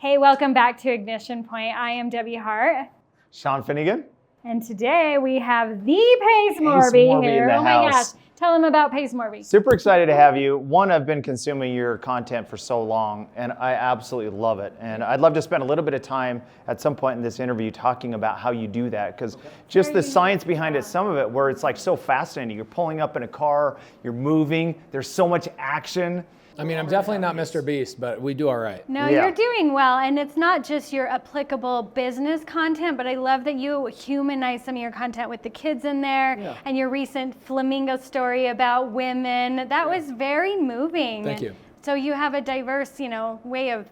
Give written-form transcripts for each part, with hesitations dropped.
Hey, welcome back to Ignition Point. I am Debbie Hart. Sean Finnegan. And today we have the Pace Morby here. Oh my gosh. Tell them about Pace Morby. Super excited to have you. One, I've been consuming your content for so long, and I absolutely love it. And I'd love to spend a little bit of time at some point in this interview talking about how you do that, because just the science behind it, some of it, where it's like so fascinating. You're pulling up in a car, you're moving, there's so much action. I mean, I'm definitely not Mr. Beast, but we do all right. No, you're doing well. And it's not just your applicable business content, but I love that you humanize some of your content with the kids in there and your recent flamingo story about women. That was very moving. Thank you. So you have a diverse, way of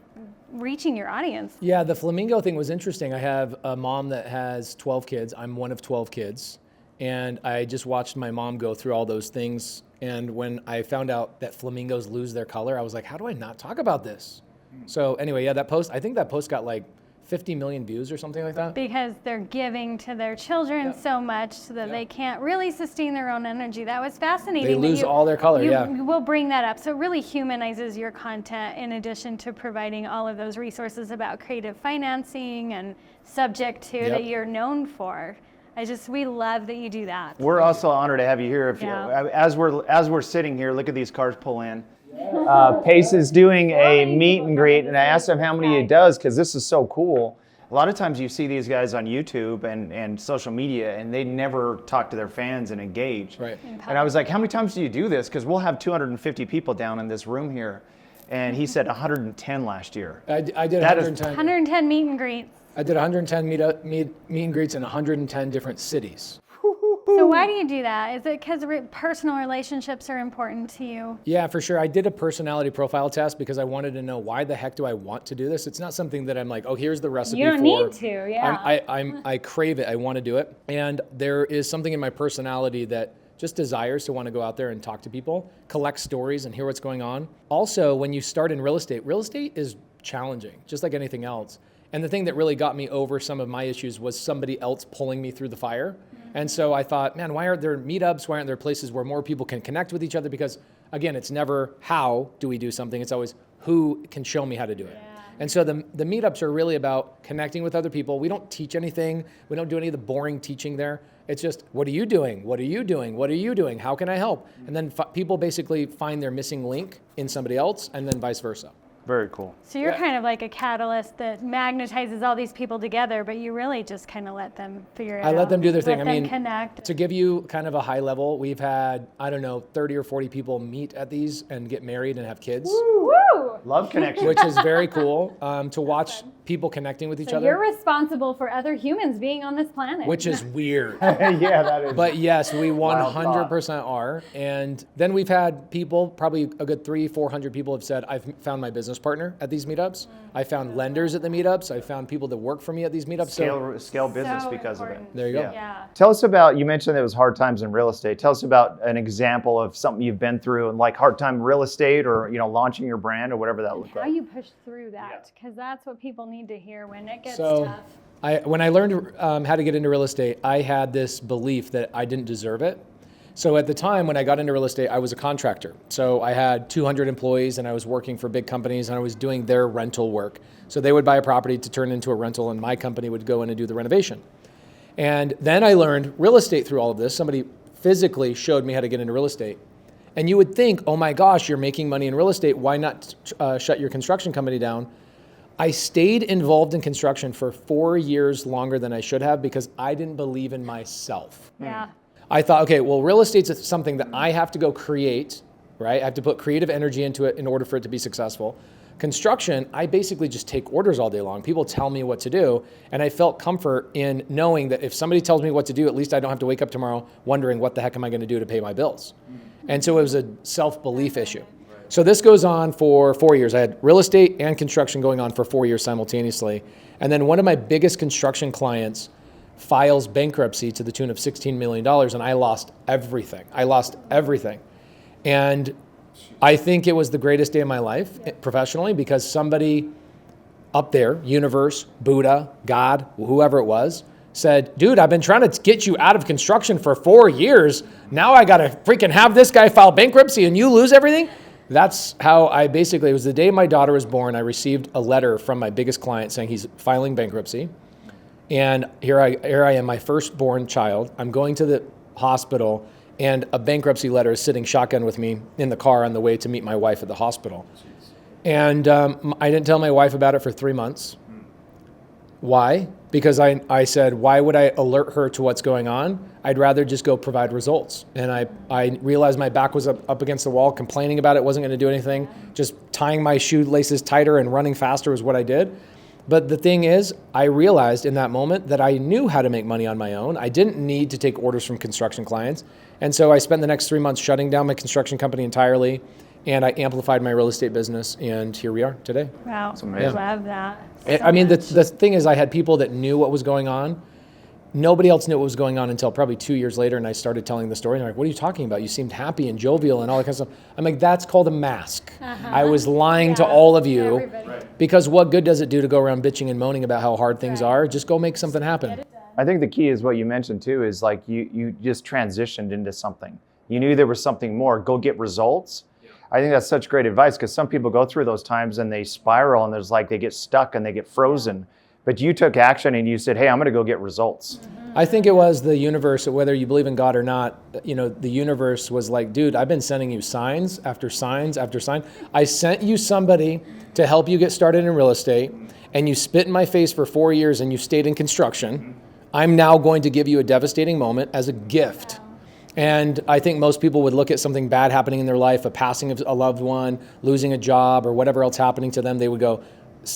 reaching your audience. Yeah, the flamingo thing was interesting. I have a mom that has 12 kids. I'm one of 12 kids. And I just watched my mom go through all those things. And when I found out that flamingos lose their color, I was like, how do I not talk about this? So anyway, yeah, I think that post got like 50 million views or something like that. Because they're giving to their children so much so that they can't really sustain their own energy. That was fascinating. They lose all their color, You will bring that up. So it really humanizes your content in addition to providing all of those resources about creative financing and subject to that you're known for. We love that you do that. We're also honored to have you here. As we're sitting here, look at these cars pull in. Pace is doing a meet and greet, and I asked him how many he does because this is so cool. A lot of times you see these guys on YouTube and social media, and they never talk to their fans and engage. Right. And I was like, how many times do you do this? Because we'll have 250 people down in this room here. And he said 110 last year. I did 110. 110 meet and greets. I did 110 meet and greets in 110 different cities. So why do you do that? Is it because personal relationships are important to you? Yeah, for sure. I did a personality profile test because I wanted to know, why the heck do I want to do this? It's not something that I'm like, oh, here's the recipe for. You don't need to, yeah. I crave it. I want to do it. And there is something in my personality that just desires to want to go out there and talk to people, collect stories and hear what's going on. Also, when you start in real estate is challenging, just like anything else. And the thing that really got me over some of my issues was somebody else pulling me through the fire. And so I thought, man, why aren't there meetups? Why aren't there places where more people can connect with each other? Because again, it's never how do we do something, it's always who can show me how to do it. And so the meetups are really about connecting with other people. We don't teach anything. We don't do any of the boring teaching there. It's just, what are you doing? What are you doing? What are you doing? How can I help? And then people basically find their missing link in somebody else, and then vice versa. Very cool. So you're kind of like a catalyst that magnetizes all these people together, but you really just kind of let them figure it out. I let them do their thing. Let them connect. To give you kind of a high level, we've had, 30 or 40 people meet at these and get married and have kids. Woo! Love connection. Which is very cool to watch people connecting with each other. You're responsible for other humans being on this planet. Which is weird. Yeah, that is. But yes, we 100% are. And then we've had people, probably a good 300-400 people have said, I've found my business partner at these meetups. I found lenders at the meetups. I found people that work for me at these meetups. Scale business because of it. There you go. Yeah. Tell us about, you mentioned it was hard times in real estate. Tell us about an example of something you've been through, and like hard time real estate, or launching your brand, or whatever that looked like. How you push through that, because that's what people need to hear when it gets tough. When I learned how to get into real estate, I had this belief that I didn't deserve it. So at the time when I got into real estate, I was a contractor. So I had 200 employees and I was working for big companies and I was doing their rental work. So they would buy a property to turn into a rental and my company would go in and do the renovation. And then I learned real estate through all of this. Somebody physically showed me how to get into real estate. And you would think, oh my gosh, you're making money in real estate. Why not shut your construction company down? I stayed involved in construction for 4 years longer than I should have because I didn't believe in myself. Yeah. I thought, okay, well, real estate's something that I have to go create, right? I have to put creative energy into it in order for it to be successful. Construction, I basically just take orders all day long. People tell me what to do, and I felt comfort in knowing that if somebody tells me what to do, at least I don't have to wake up tomorrow wondering what the heck am I going to do to pay my bills. And so it was a self-belief issue. So this goes on for 4 years. I had real estate and construction going on for 4 years simultaneously. And then one of my biggest construction clients files bankruptcy to the tune of $16 million, and I lost everything. And I think it was the greatest day of my life professionally because somebody up there, universe, Buddha, God, whoever it was, said, dude, I've been trying to get you out of construction for 4 years. Now I got to freaking have this guy file bankruptcy and you lose everything. that's how I basically, it was the day my daughter was born, I received a letter from my biggest client saying he's filing bankruptcy. And here I am, my firstborn child. I'm going to the hospital, and a bankruptcy letter is sitting shotgun with me in the car on the way to meet my wife at the hospital. And I didn't tell my wife about it for 3 months. Why? Because I said, why would I alert her to what's going on? I'd rather just go provide results. And I realized my back was up against the wall, complaining about it wasn't going to do anything. Just tying my shoelaces tighter and running faster was what I did. But the thing is, I realized in that moment that I knew how to make money on my own. I didn't need to take orders from construction clients. And so I spent the next 3 months shutting down my construction company entirely, and I amplified my real estate business, and here we are today. Wow, I amazing. love that. I mean, the thing is, I had people that knew what was going on. Nobody else knew what was going on until probably 2 years later, and I started telling the story. And they're like, what are you talking about? You seemed happy and jovial and all that kind of stuff. I'm like, that's called a mask. I was lying to all of you because what good does it do to go around bitching and moaning about how hard things are? Just go make something happen. I think the key is what you mentioned too, is like you just transitioned into something. You knew there was something more, go get results. I think that's such great advice, because some people go through those times and they spiral and there's like they get stuck and they get frozen. But you took action and you said, hey, I'm going to go get results. I think it was the universe, whether you believe in God or not, the universe was like, dude, I've been sending you signs after signs after sign. I sent you somebody to help you get started in real estate, and you spit in my face for 4 years and you stayed in construction. I'm now going to give you a devastating moment as a gift. And I think most people would look at something bad happening in their life, a passing of a loved one, losing a job, or whatever else happening to them. They would go,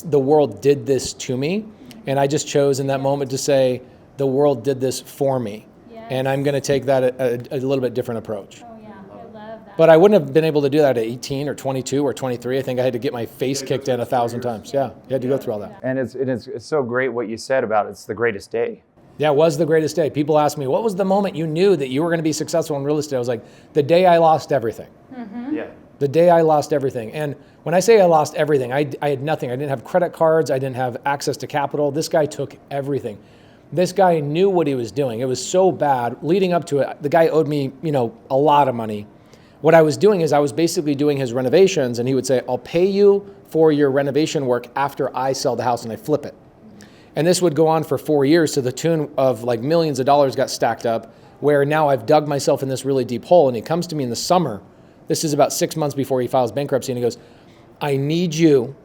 the world did this to me. And I just chose in that moment to say, the world did this for me. Yes. And I'm going to take that a little bit different approach. Oh, yeah. I love that. But I wouldn't have been able to do that at 18 or 22 or 23. I think I had to get my face kicked in 1,000 times. Yeah, you had to go through all that. And it's so great what you said about it's the greatest day. Yeah, it was the greatest day. People ask me, what was the moment you knew that you were going to be successful in real estate? I was like, the day I lost everything. Mm-hmm. Yeah. The day I lost everything. And when I say I lost everything, I had nothing. I didn't have credit cards. I didn't have access to capital. This guy took everything. This guy knew what he was doing. It was so bad. Leading up to it, the guy owed me, a lot of money. What I was doing is I was basically doing his renovations, and he would say, I'll pay you for your renovation work after I sell the house and I flip it. And this would go on for 4 years to the tune of like millions of dollars got stacked up, where now I've dug myself in this really deep hole. And he comes to me in the summer. This is about 6 months before he files bankruptcy. And he goes, I need you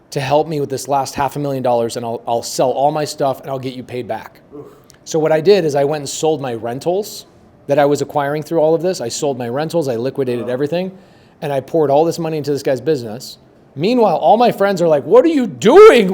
to help me with this last $500,000, and I'll sell all my stuff and I'll get you paid back. Oof. So what I did is I went and sold my rentals that I was acquiring through all of this. I sold my rentals, I liquidated everything, and I poured all this money into this guy's business. Meanwhile, all my friends are like, what are you doing?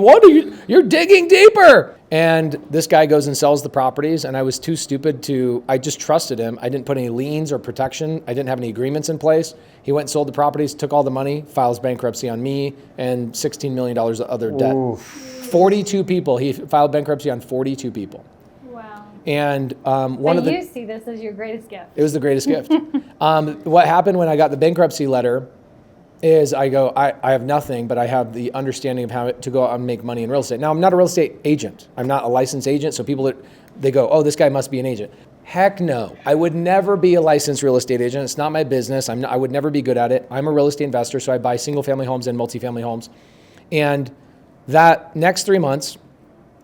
You're digging deeper. And this guy goes and sells the properties, and I was too stupid I just trusted him. I didn't put any liens or protection. I didn't have any agreements in place. He went and sold the properties, took all the money, files bankruptcy on me, and $16 million of other debt. Oof. 42 people. He filed bankruptcy on 42 people. Wow. And you see this as your greatest gift. It was the greatest gift. What happened when I got the bankruptcy letter is I have nothing, but I have the understanding of how to go out and make money in real estate. Now, I'm not a real estate agent. I'm not a licensed agent, so people, they go, oh, this guy must be an agent. Heck no. I would never be a licensed real estate agent. It's not my business. I would never be good at it. I'm a real estate investor, so I buy single-family homes and multifamily homes. And that next 3 months,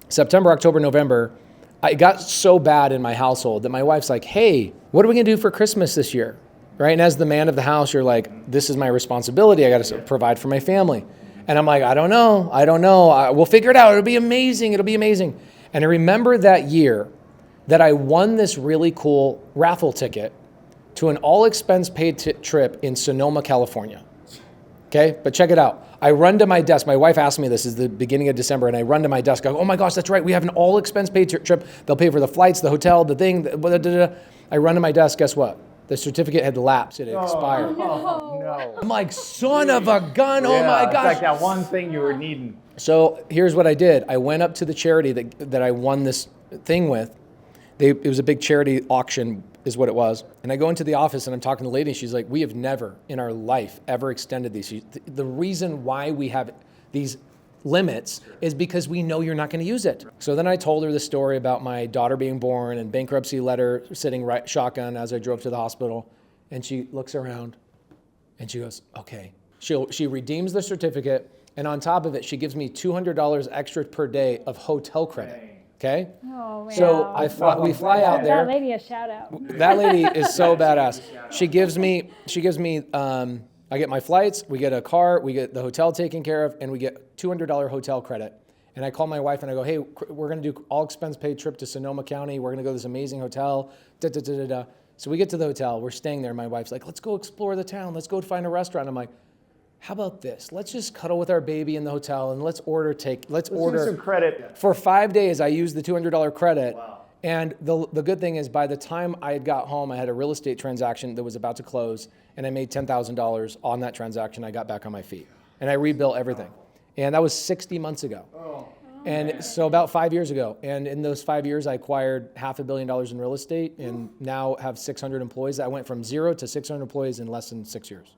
September, October, November, I got so bad in my household that my wife's like, hey, what are we going to do for Christmas this year? Right? And as the man of the house, you're like, this is my responsibility. I got to provide for my family. And I'm like, I don't know. We'll figure it out. It'll be amazing. And I remember that year that I won this really cool raffle ticket to an all-expense paid trip in Sonoma, California. Okay, but check it out. I run to my desk. My wife asked me this is the beginning of December, and I run to my desk. I go, oh my gosh, that's right. We have an all-expense paid trip. They'll pay for the flights, the hotel, the thing. I run to my desk. Guess what? The certificate had lapsed. It had expired. Oh, no. I'm like, son of a gun. Oh my gosh. It's like that one thing you were needing. So here's what I did. I went up to the charity that I won this thing with. It was a big charity auction is what it was. And I go into the office and I'm talking to the lady. And she's like, we have never in our life ever extended these. The reason why we have these limits is because we know you're not going to use it. So then I told her the story about my daughter being born and bankruptcy letter sitting shotgun as I drove to the hospital. And she looks around And she goes, okay. She redeems the certificate, and on top of it, she gives me $200 extra per day of hotel credit. Okay? Oh, man. So we fly out there. That lady a shout out. That lady is so badass. She gives me, I get my flights, we get a car, we get the hotel taken care of, and we get $200 hotel credit. And I call my wife and I go, hey, we're gonna do all expense paid trip to Sonoma County. We're gonna go to this amazing hotel, So we get to the hotel, we're staying there. My wife's like, let's go explore the town. Let's go find a restaurant. I'm like, how about this? Let's just cuddle with our baby in the hotel and let's order. Let's do some credit. For 5 days, I used the $200 credit. Wow. And the good thing is by the time I had got home, I had a real estate transaction that was about to close, and I made $10,000 on that transaction. I got back on my feet and I rebuilt everything. And that was 60 months ago. And so about 5 years ago. And in those 5 years, I acquired $500 million in real estate and now have 600 employees. I went from 0 to 600 employees in less than 6 years.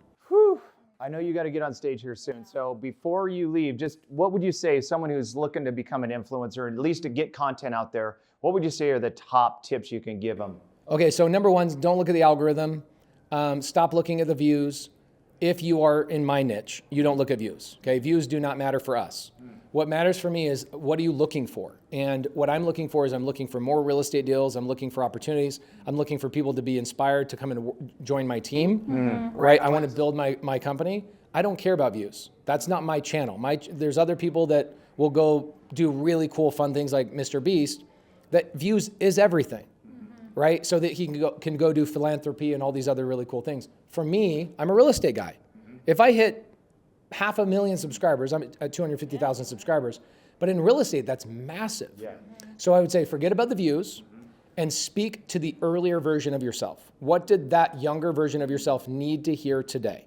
I know you got to get on stage here soon. So before you leave, just what would you say, someone who's looking to become an influencer, at least to get content out there, what would you say are the top tips you can give them? Okay, so number one, don't look at the algorithm. Stop looking at the views. If you are in my niche, you don't look at views. Okay, views do not matter for us. What matters for me is what are you looking for? And what I'm looking for is I'm looking for more real estate deals. I'm looking for opportunities. I'm looking for people to be inspired to come and join my team, right? I want to build my company. I don't care about views. That's not my channel. There's other people that will go do really cool, fun things like Mr. Beast, that views is everything, right? So that he can go do philanthropy and all these other really cool things. For me, I'm a real estate guy. If I hit 500,000 subscribers, I'm at 250,000 subscribers, but in real estate, that's massive. Yeah. So I would say forget about the views and speak to the earlier version of yourself. What did that younger version of yourself need to hear today?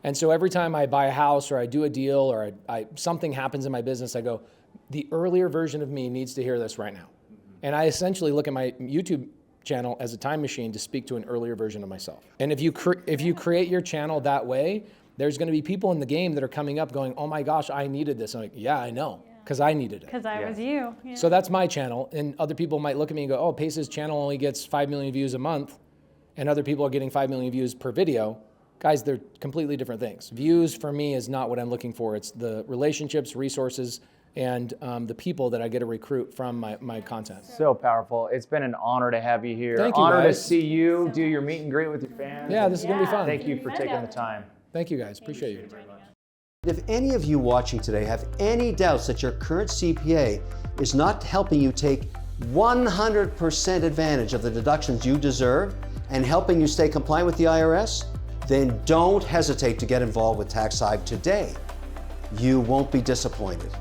And so every time I buy a house or I do a deal or something happens in my business, I go, the earlier version of me needs to hear this right now. And I essentially look at my YouTube channel as a time machine to speak to an earlier version of myself. And if you create your channel that way, there's going to be people in the game that are coming up going, oh my gosh, I needed this. I'm like, yeah, I know, because I needed it. Because I was you. Yeah. So that's my channel. And other people might look at me and go, oh, Pace's channel only gets 5 million views a month, and other people are getting 5 million views per video. Guys, they're completely different things. Views for me is not what I'm looking for. It's the relationships, resources, and the people that I get to recruit from my content. So powerful. It's been an honor to have you here. Thank you, honor guys. to see you do your meet and greet with your fans. Yeah, this is going to be fun. Thank you for taking the time. Thank you, guys. Appreciate you. If any of you watching today have any doubts that your current CPA is not helping you take 100% advantage of the deductions you deserve and helping you stay compliant with the IRS, then don't hesitate to get involved with TaxHive today. You won't be disappointed.